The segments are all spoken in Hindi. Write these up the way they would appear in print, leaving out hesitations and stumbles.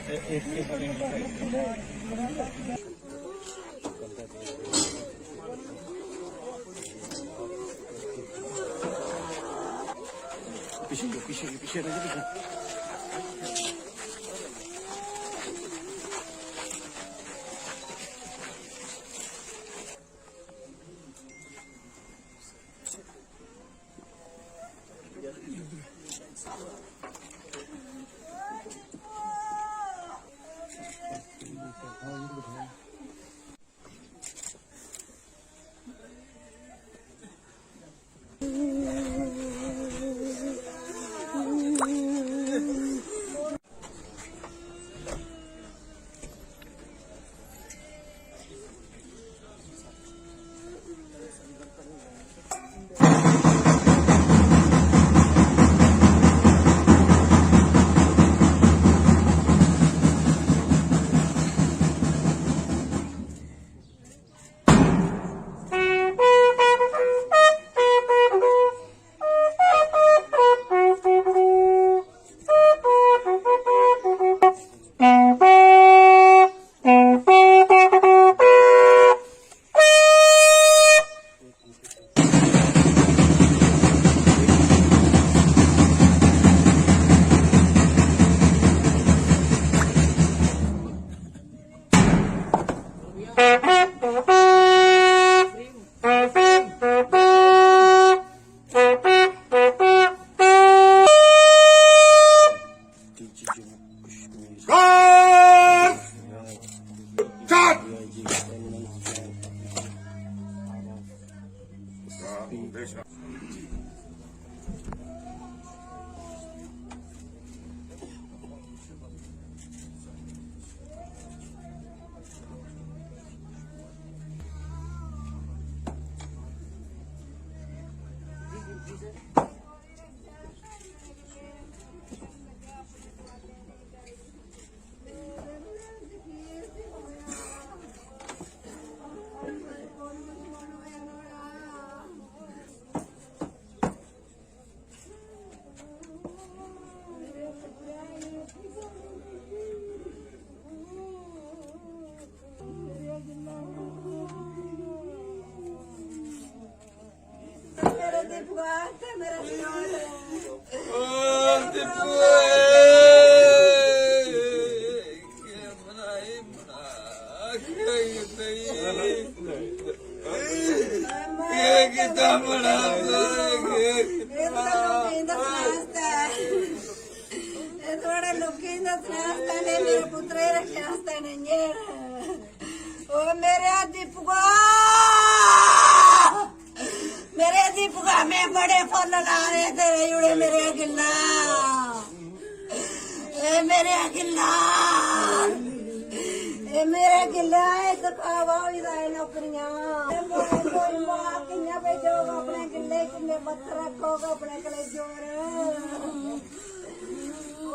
पीछे में बड़े फल ला रहे तेरे जुड़े मेरे गिल्ला मेरे गिल्ला मेरे गिल्ला खावा नौकरियां किया भेजो अपने गिल्ले किन्ने मत रखो अपने कलेजोर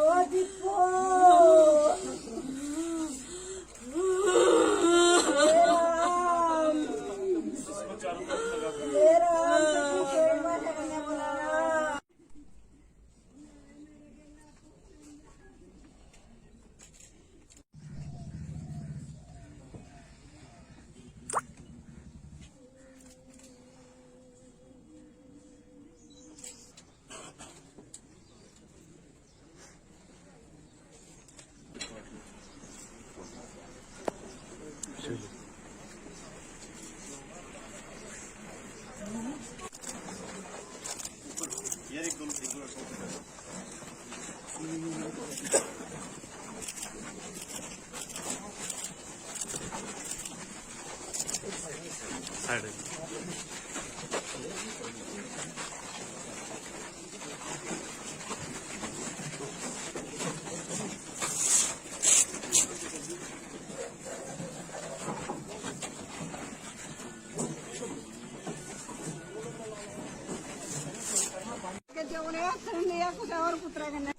ओ दीपो कुछ और पुत्रा करना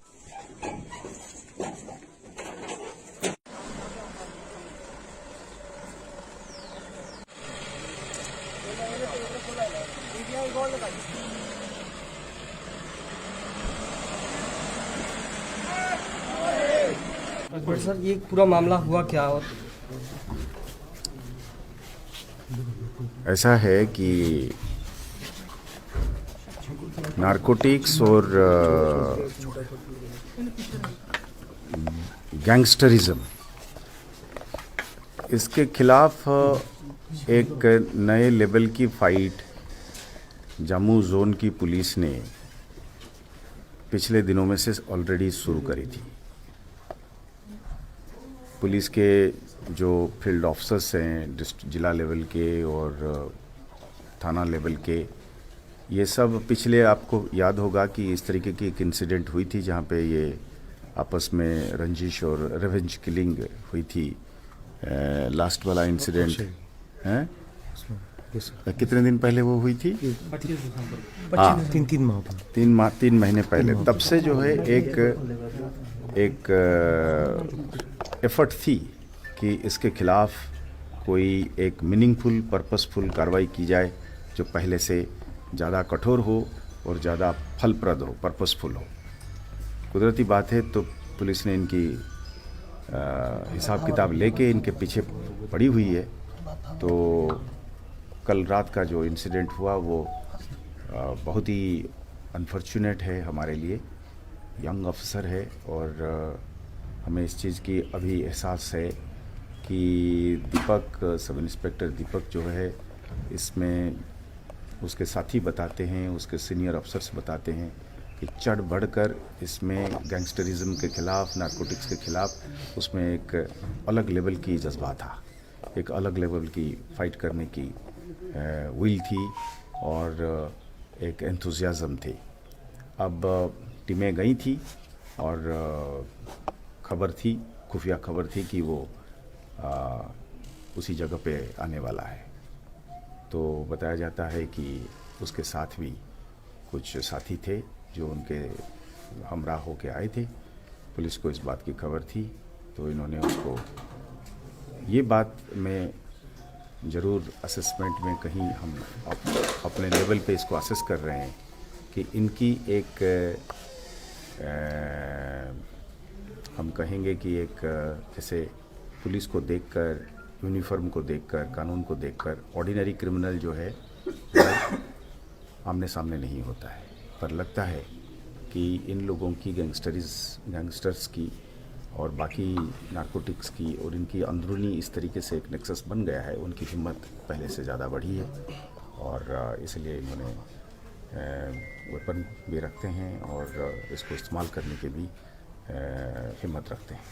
पर सर ये पूरा मामला हुआ क्या? और ऐसा है कि नारकोटिक्स और गैंगस्टरिज्म, इसके खिलाफ एक नए लेवल की फाइट जम्मू जोन की पुलिस ने पिछले दिनों में से ऑलरेडी शुरू करी थी। पुलिस के जो फील्ड ऑफिसर्स हैं जिला लेवल के और थाना लेवल के, ये सब पिछले, आपको याद होगा कि इस तरीके की एक इंसिडेंट हुई थी जहाँ पे ये आपस में रंजिश और रिवेंज किलिंग हुई थी। लास्ट वाला इंसिडेंट है कितने दिन पहले वो हुई थी? 25 दिसंबर। हाँ, 3 महीने पहले। तब से जो है एक एफर्ट थी कि इसके खिलाफ कोई एक मीनिंगफुल पर्पसफुल कार्रवाई की जाए जो पहले से ज़्यादा कठोर हो और ज़्यादा फलप्रद हो, पर्पसफुल हो। कुदरती बात है तो पुलिस ने इनकी हिसाब किताब लेके इनके पीछे पड़ी हुई है। तो कल रात का जो इंसिडेंट हुआ वो बहुत ही अनफॉर्चुनेट है हमारे लिए। यंग ऑफिसर है और हमें इस चीज़ की अभी एहसास है कि दीपक, सब इंस्पेक्टर दीपक जो है, इसमें उसके साथी बताते हैं, उसके सीनियर अफसर्स बताते हैं कि चढ़ बढ़कर इसमें गैंगस्टरिज्म के खिलाफ, नारकोटिक्स के खिलाफ उसमें एक अलग लेवल की जज्बा था, एक अलग लेवल की फ़ाइट करने की विल थी और एक एंथुजियाज़म थी। अब टीमें गई थी और खबर थी, खुफिया खबर थी कि वो उसी जगह पे आने वाला है। तो बताया जाता है कि उसके साथ भी कुछ साथी थे जो उनके हमरा होके आए थे। पुलिस को इस बात की खबर थी तो इन्होंने उसको, ये बात में ज़रूर असेसमेंट में कहीं हम अपने लेवल पे इसको असेस कर रहे हैं कि इनकी एक हम कहेंगे कि एक जैसे पुलिस को देखकर, यूनिफॉर्म को देखकर, कानून को देखकर ऑर्डिनरी क्रिमिनल जो है आमने सामने नहीं होता है, पर लगता है कि इन लोगों की गैंगस्टर्स की और बाकी नारकोटिक्स की और इनकी अंदरूनी इस तरीके से एक नेक्सस बन गया है, उनकी हिम्मत पहले से ज़्यादा बढ़ी है और इसलिए इन्होंने वेपन भी रखते हैं और इसको इस्तेमाल करने के भी हिम्मत रखते हैं।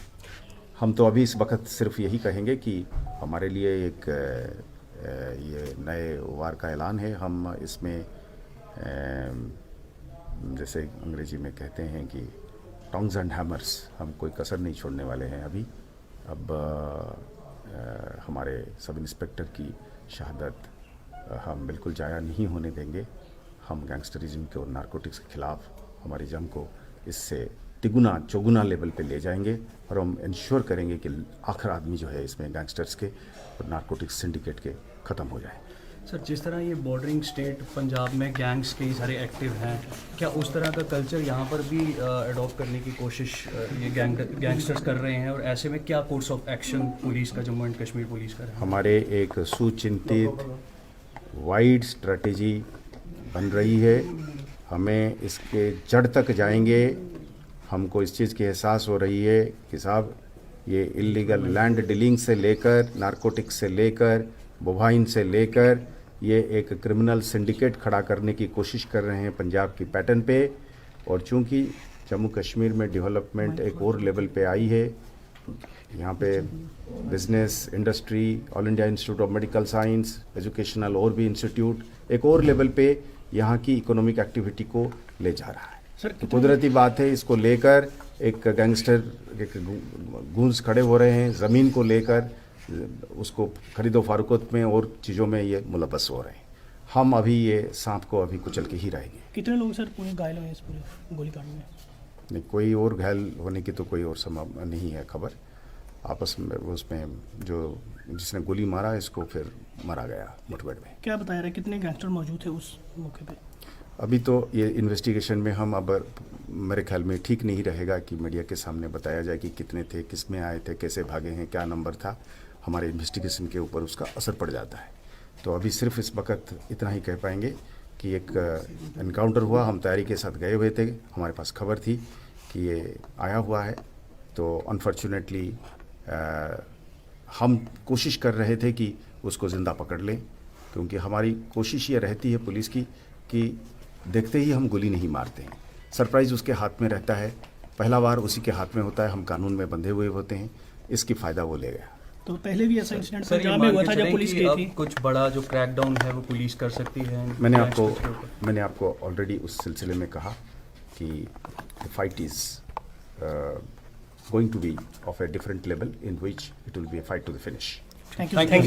हम तो अभी इस वक्त सिर्फ यही कहेंगे कि हमारे लिए एक ये नए वार का ऐलान है। हम इसमें जैसे अंग्रेजी में कहते हैं कि टोंग्स एंड हैमर्स, हम कोई कसर नहीं छोड़ने वाले हैं अभी। अब हमारे सब इंस्पेक्टर की शहादत हम बिल्कुल जाया नहीं होने देंगे। हम गैंगस्टरिज्म के और नारकोटिक्स के खिलाफ हमारी जंग को इससे तिगुना चौगुना लेवल पे ले जाएंगे और हम इंश्योर करेंगे कि आखिर आदमी जो है इसमें गैंगस्टर्स के और नारकोटिक्स सिंडिकेट के ख़त्म हो जाए। सर, जिस तरह ये बॉर्डरिंग स्टेट पंजाब में गैंग्स कई सारे एक्टिव हैं, क्या उस तरह का कल्चर यहाँ पर भी अडॉप्ट करने की कोशिश ये गैंगस्टर्स कर रहे हैं? और ऐसे में क्या कोर्स ऑफ एक्शन पुलिस का, जम्मू एंड कश्मीर पुलिस का? हमारे एक सुचिंतित वाइड स्ट्रेटेजी बन रही है। हमें इसके जड़ तक जाएंगे। हमको इस चीज़ की एहसास हो रही है कि साहब, ये इलीगल लैंड डीलिंग से लेकर, नारकोटिक्स से लेकर, बोवाइन से लेकर, ये एक क्रिमिनल सिंडिकेट खड़ा करने की कोशिश कर रहे हैं पंजाब की पैटर्न पे। और चूंकि जम्मू कश्मीर में डेवलपमेंट एक और लेवल पे आई है, यहाँ पे business, industry, all India institute of medical science, educational और भी इंस्टीट्यूट एक और लेवल पे यहाँ की इकोनॉमिक एक्टिविटी को ले जा रहा है। तो कुदरती बात है, इसको लेकर एक गैंगस्टर गूंज खड़े हो रहे हैं। ज़मीन को लेकर उसको खरीदो फरोख्त में और चीज़ों में ये मुलव्वस हो रहे हैं। हम अभी ये सांप को अभी कुचल के ही रहेंगे। कितने लोग सर पूरे घायल हुए इस पूरे गोलीकांड में? नहीं, कोई और घायल होने की तो कोई और संभव नहीं है खबर। आपस में उसमें जो जिसने गोली मारा, इसको फिर मारा गया मुठभेड़ में। क्या बताया रहा है, कितने गैंगस्टर मौजूद थे उस मौके पे? अभी तो ये इन्वेस्टिगेशन में हम अब मेरे ख्याल में ठीक नहीं रहेगा कि मीडिया के सामने बताया जाए कि कितने थे, किस में आए थे, कैसे भागे हैं, क्या नंबर था। हमारे इन्वेस्टिगेशन के ऊपर उसका असर पड़ जाता है। तो अभी सिर्फ इस वक्त इतना ही कह पाएंगे कि एक एनकाउंटर हुआ, हम तैयारी के साथ गए हुए थे, हमारे पास खबर थी कि ये आया हुआ है। तो अनफॉर्चुनेटली हम कोशिश कर रहे थे कि उसको ज़िंदा पकड़ लें, क्योंकि हमारी कोशिश ये रहती है पुलिस की कि देखते ही हम गोली नहीं मारते हैं। सरप्राइज़ उसके हाथ में रहता है, पहला बार उसी के हाथ में होता है, हम कानून में बंधे हुए होते हैं, इसकी फ़ायदा वो ले गया। तो पहले भी ऐसा इंसिडेंट सर ये पंजाब में मान हुआ के था जब चलें पुलिस कि गई अब थी। कुछ बड़ा जो क्रैकडाउन है वो पुलिस कर सकती है। मैंने आपको ऑलरेडी उस सिलसिले में कहा कि the fight is going to be of a different level in which it will be a fight to the finish. Thank you.